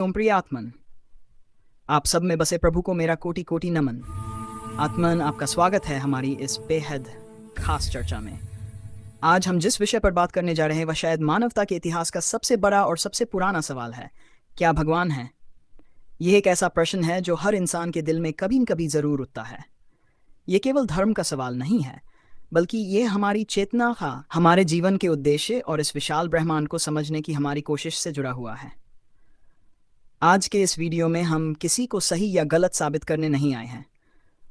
ओम प्रिय आत्मन, आप सब में बसे प्रभु को मेरा कोटि कोटि नमन। आत्मन, आपका स्वागत है हमारी इस बेहद खास चर्चा में। आज हम जिस विषय पर बात करने जा रहे हैं वह शायद मानवता के इतिहास का सबसे बड़ा और सबसे पुराना सवाल है। क्या भगवान है? यह एक ऐसा प्रश्न है जो हर इंसान के दिल में कभी न कभी जरूर उठता है। ये केवल धर्म का सवाल नहीं है, बल्कि ये हमारी चेतना का, हमारे जीवन के उद्देश्य और इस विशाल ब्रह्मांड को समझने की हमारी कोशिश से जुड़ा हुआ है। आज के इस वीडियो में हम किसी को सही या गलत साबित करने नहीं आए हैं।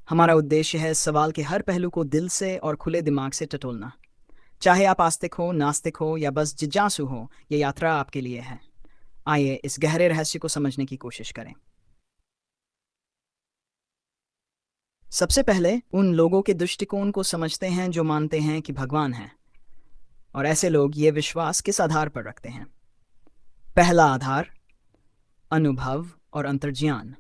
हमारा उद्देश्य है इस सवाल के हर पहलू को दिल से और खुले दिमाग से टटोलना। चाहे आप आस्तिक हो, नास्तिक हो या बस जिज्ञासु हो, ये यात्रा आपके लिए है। आइए इस गहरे रहस्य को समझने की कोशिश करें। सबसे पहले उन लोगों के दृष्टिकोण को समझते हैं जो मानते हैं कि भगवान है, और ऐसे लोग ये विश्वास किस आधार पर रखते हैं। पहला आधार, अनुभव और अंतर्ज्ञान।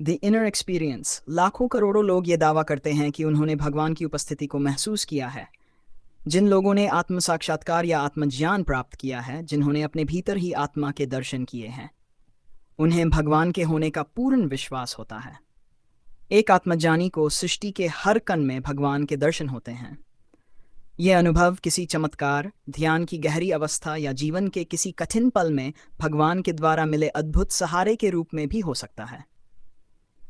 The inner experience. लाखों करोड़ों लोग ये दावा करते हैं कि उन्होंने भगवान की उपस्थिति को महसूस किया है। जिन लोगों ने आत्म साक्षात्कार या आत्मज्ञान प्राप्त किया है, जिन्होंने अपने भीतर ही आत्मा के दर्शन किए हैं, उन्हें भगवान के होने का पूर्ण विश्वास होता है। एक आत्मज्ञानी को सृष्टि के हर कण में भगवान के दर्शन होते हैं। यह अनुभव किसी चमत्कार, ध्यान की गहरी अवस्था या जीवन के किसी कठिन पल में भगवान के द्वारा मिले अद्भुत सहारे के रूप में भी हो सकता है।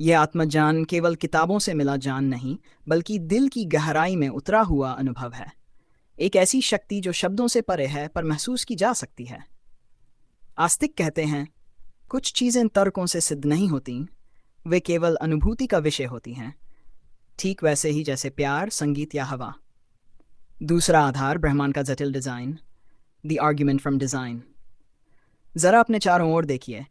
यह आत्मज्ञान केवल किताबों से मिला ज्ञान नहीं, बल्कि दिल की गहराई में उतरा हुआ अनुभव है। एक ऐसी शक्ति जो शब्दों से परे है पर महसूस की जा सकती है। आस्तिक कहते हैं, कुछ चीज़ें तर्कों से सिद्ध नहीं होती, वे केवल अनुभूति का विषय होती हैं, ठीक वैसे ही जैसे प्यार, संगीत या हवा। दूसरा आधार, ब्रह्मांड का जटिल design. The argument from design. ज़रा अपने चारों ओर देखिए।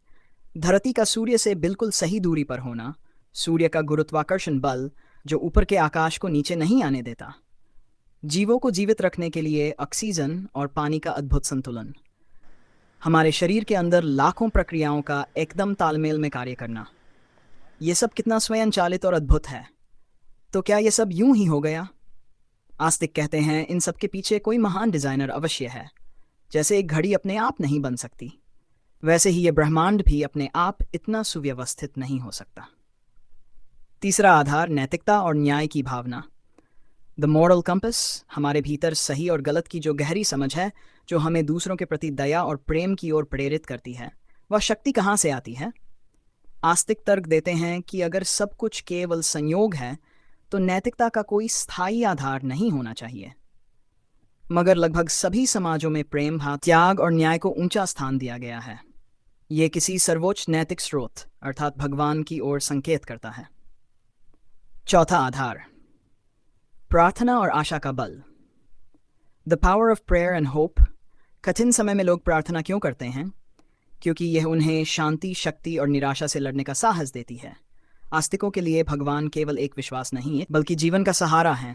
धरती का सूर्य से बिल्कुल सही दूरी पर होना, सूर्य का गुरुत्वाकर्षण बल जो ऊपर के आकाश को नीचे नहीं आने देता, जीवों को जीवित रखने के लिए ऑक्सीजन और पानी का अद्भुत संतुलन, हमारे शरीर के अंदर लाखों प्रक्रियाओं का एकदम तालमेल में कार्य करना, ये सब कितना स्वयंचालित और अद्भुत है। तो क्या ये सब यूं ही हो गया? आस्तिक कहते हैं, इन सब के पीछे कोई महान डिजाइनर अवश्य है। जैसे एक घड़ी अपने आप नहीं बन सकती, वैसे ही ये ब्रह्मांड भी अपने आप इतना सुव्यवस्थित नहीं हो सकता। तीसरा आधार, नैतिकता और न्याय की भावना। The moral compass. हमारे भीतर सही और गलत की जो गहरी समझ है, जो हमें दूसरों के प्रति दया और प्रेम की ओर प्रेरित करती है, वह शक्ति कहाँ से आती है? आस्तिक तर्क देते हैं कि अगर सब कुछ केवल संयोग है तो नैतिकता का कोई स्थायी आधार नहीं होना चाहिए। मगर लगभग सभी समाजों में प्रेम, त्याग और न्याय को ऊंचा स्थान दिया गया है। ये किसी सर्वोच्च नैतिक स्रोत अर्थात भगवान की ओर संकेत करता है। चौथा आधार, प्रार्थना और आशा का बल। The power of prayer and hope. कठिन समय में लोग प्रार्थना क्यों करते हैं? क्योंकि यह उन्हें शांति, शक्ति और निराशा से लड़ने का साहस देती है। आस्तिकों के लिए भगवान केवल एक विश्वास नहीं है, बल्कि जीवन का सहारा है।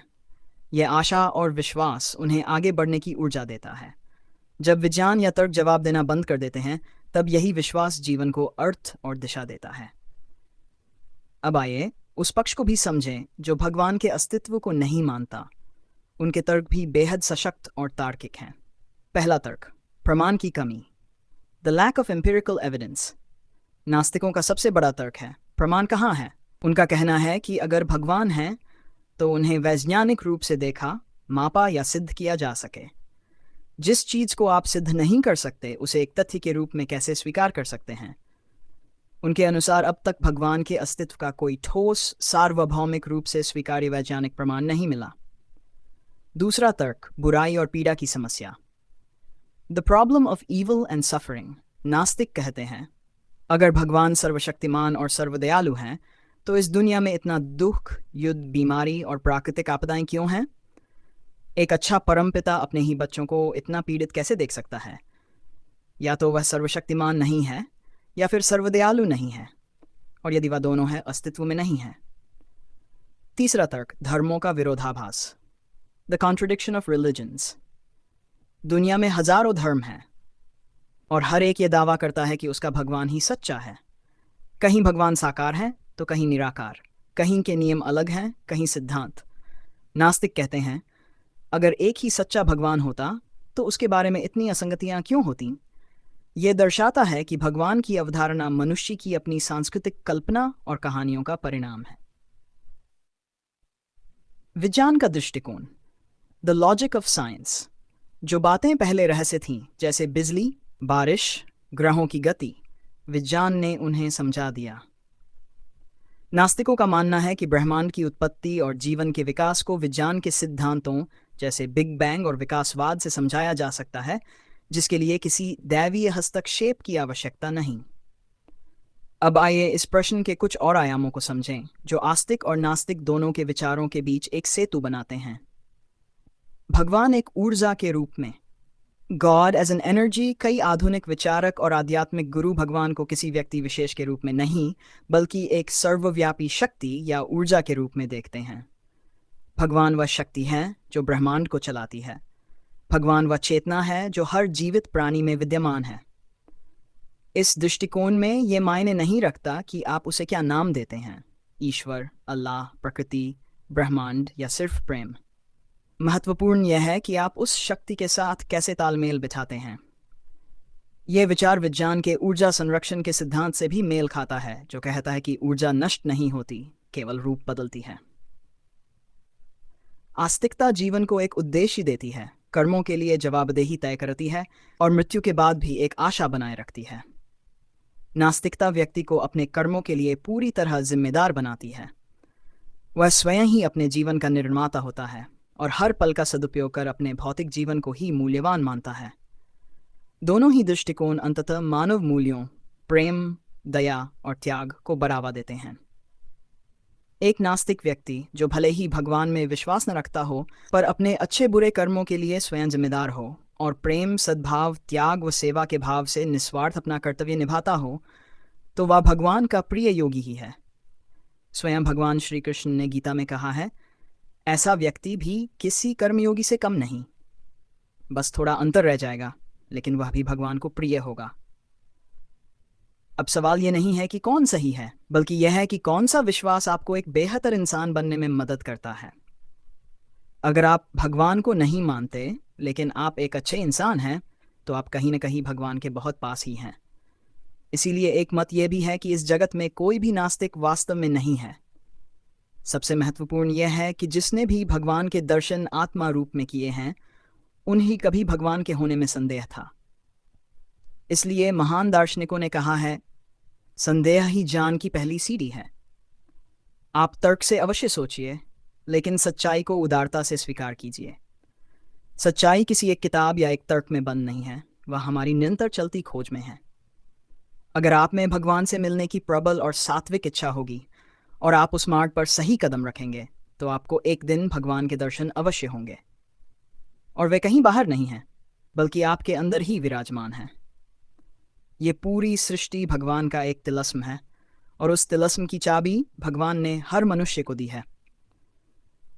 यह आशा और विश्वास उन्हें आगे बढ़ने की ऊर्जा देता है। जब विज्ञान या तर्क जवाब देना बंद कर देते हैं, तब यही विश्वास जीवन को अर्थ और दिशा देता है। अब आइए उस पक्ष को भी समझें जो भगवान के अस्तित्व को नहीं मानता। उनके तर्क भी बेहद सशक्त और तार्किक हैं। पहला तर्क, प्रमाण की कमी। The lack of empirical evidence. नास्तिकों का सबसे बड़ा तर्क है, प्रमाण कहाँ है? उनका कहना है कि अगर भगवान है तो उन्हें वैज्ञानिक रूप से देखा, मापा या सिद्ध किया जा सके। जिस चीज को आप सिद्ध नहीं कर सकते, उसे एक तथ्य के रूप में कैसे स्वीकार कर सकते हैं? उनके अनुसार अब तक भगवान के अस्तित्व का कोई ठोस, सार्वभौमिक रूप से स्वीकार्य वैज्ञानिक प्रमाण नहीं मिला। दूसरा तर्क, बुराई और पीड़ा की समस्या। The problem of evil and suffering. नास्तिक कहते हैं, अगर भगवान सर्वशक्तिमान और सर्वदयालु हैं, तो इस दुनिया में इतना दुख, युद्ध, बीमारी और प्राकृतिक आपदाएं क्यों हैं? एक अच्छा परमपिता अपने ही बच्चों को इतना पीड़ित कैसे देख सकता है? या तो वह सर्वशक्तिमान नहीं है या फिर सर्वदयालु नहीं है, और यदि वह दोनों है, अस्तित्व में नहीं है। तीसरा तर्क, धर्मों का विरोधाभास। The contradiction of religions. दुनिया में हजारों धर्म हैं और हर एक ये दावा करता है कि उसका भगवान ही सच्चा है। कहीं भगवान साकार है तो कहीं निराकार, कहीं के नियम अलग हैं, कहीं सिद्धांत। नास्तिक कहते हैं, अगर एक ही सच्चा भगवान होता तो उसके बारे में इतनी असंगतियां क्यों होती? ये दर्शाता है कि भगवान की अवधारणा मनुष्य की अपनी सांस्कृतिक कल्पना और कहानियों का परिणाम है। विज्ञान का दृष्टिकोण, द लॉजिक ऑफ साइंस। जो बातें पहले रहस्य थीं, जैसे बिजली, बारिश, ग्रहों की गति, विज्ञान ने उन्हें समझा दिया। नास्तिकों का मानना है कि ब्रह्मांड की उत्पत्ति और जीवन के विकास को विज्ञान के सिद्धांतों जैसे बिग बैंग और विकासवाद से समझाया जा सकता है, जिसके लिए किसी दैवीय हस्तक्षेप की आवश्यकता नहीं। अब आइए इस प्रश्न के कुछ और आयामों को समझें, जो आस्तिक और नास्तिक दोनों के विचारों के बीच एक सेतु बनाते हैं। भगवान एक ऊर्जा के रूप में, गॉड एज एन एनर्जी। कई आधुनिक विचारक और आध्यात्मिक गुरु भगवान को किसी व्यक्ति विशेष के रूप में नहीं, बल्कि एक सर्वव्यापी शक्ति या ऊर्जा के रूप में देखते हैं। भगवान वह शक्ति है जो ब्रह्मांड को चलाती है। भगवान वह चेतना है जो हर जीवित प्राणी में विद्यमान है। इस दृष्टिकोण में ये मायने नहीं रखता कि आप उसे क्या नाम देते हैं, ईश्वर, अल्लाह, प्रकृति, ब्रह्मांड या सिर्फ प्रेम। महत्वपूर्ण यह है कि आप उस शक्ति के साथ कैसे तालमेल बिठाते हैं। यह विचार विज्ञान के ऊर्जा संरक्षण के सिद्धांत से भी मेल खाता है, जो कहता है कि ऊर्जा नष्ट नहीं होती, केवल रूप बदलती है। आस्तिकता जीवन को एक उद्देश्य देती है, कर्मों के लिए जवाबदेही तय करती है और मृत्यु के बाद भी एक आशा बनाए रखती है। नास्तिकता व्यक्ति को अपने कर्मों के लिए पूरी तरह जिम्मेदार बनाती है। वह स्वयं ही अपने जीवन का निर्माता होता है और हर पल का सदुपयोग कर अपने भौतिक जीवन को ही मूल्यवान मानता है। दोनों ही दृष्टिकोण अंततः मानव मूल्यों, प्रेम, दया और त्याग को बढ़ावा देते हैं। एक नास्तिक व्यक्ति, जो भले ही भगवान में विश्वास न रखता हो, पर अपने अच्छे बुरे कर्मों के लिए स्वयं जिम्मेदार हो और प्रेम, सद्भाव, त्याग व सेवा के भाव से निस्वार्थ अपना कर्तव्य निभाता हो, तो वह भगवान का प्रिय योगी ही है। स्वयं भगवान श्री कृष्ण ने गीता में कहा है, ऐसा व्यक्ति भी किसी कर्मयोगी से कम नहीं, बस थोड़ा अंतर रह जाएगा, लेकिन वह भी भगवान को प्रिय होगा। अब सवाल यह नहीं है कि कौन सही है, बल्कि यह है कि कौन सा विश्वास आपको एक बेहतर इंसान बनने में मदद करता है। अगर आप भगवान को नहीं मानते, लेकिन आप एक अच्छे इंसान हैं, तो आप कहीं न कहीं भगवान के बहुत पास ही हैं। इसीलिए एक मत यह भी है कि इस जगत में कोई भी नास्तिक वास्तव में नहीं है। सबसे महत्वपूर्ण यह है कि जिसने भी भगवान के दर्शन आत्मा रूप में किए हैं, उन्हीं कभी भगवान के होने में संदेह था। इसलिए महान दार्शनिकों ने कहा है, संदेह ही ज्ञान की पहली सीढ़ी है। आप तर्क से अवश्य सोचिए, लेकिन सच्चाई को उदारता से स्वीकार कीजिए। सच्चाई किसी एक किताब या एक तर्क में बंद नहीं है, वह हमारी निरंतर चलती खोज में है। अगर आप में भगवान से मिलने की प्रबल और सात्विक इच्छा होगी और आप उस मार्ग पर सही कदम रखेंगे, तो आपको एक दिन भगवान के दर्शन अवश्य होंगे। और वे कहीं बाहर नहीं हैं, बल्कि आपके अंदर ही विराजमान हैं। ये पूरी सृष्टि भगवान का एक तिलस्म है, और उस तिलस्म की चाबी भगवान ने हर मनुष्य को दी है।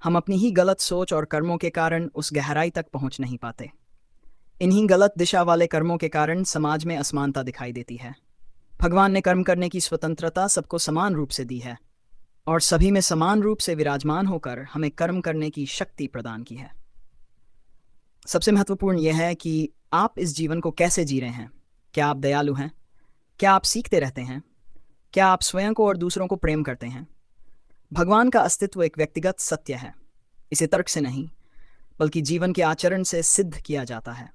हम अपनी ही गलत सोच और कर्मों के कारण उस गहराई तक पहुंच नहीं पाते। इन्हीं गलत दिशा वाले कर्मों के कारण समाज में असमानता दिखाई देती है। भगवान ने कर्म करने की स्वतंत्रता सबको समान रूप से दी है, और सभी में समान रूप से विराजमान होकर हमें कर्म करने की शक्ति प्रदान की है। सबसे महत्वपूर्ण यह है कि आप इस जीवन को कैसे जी रहे हैं। क्या आप दयालु हैं? क्या आप सीखते रहते हैं? क्या आप स्वयं को और दूसरों को प्रेम करते हैं? भगवान का अस्तित्व एक व्यक्तिगत सत्य है। इसे तर्क से नहीं, बल्कि जीवन के आचरण से सिद्ध किया जाता है।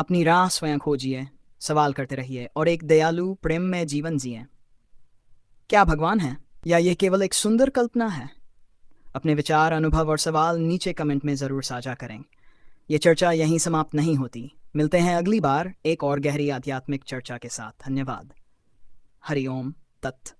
अपनी राह स्वयं खोजिए, सवाल करते रहिए और एक दयालु प्रेममय जीवन जिए। क्या भगवान है, या यह केवल एक सुंदर कल्पना है? अपने विचार, अनुभव और सवाल नीचे कमेंट में ज़रूर साझा करें। ये चर्चा यहीं समाप्त नहीं होती। मिलते हैं अगली बार एक और गहरी आध्यात्मिक चर्चा के साथ। धन्यवाद। हरि ओम तत्।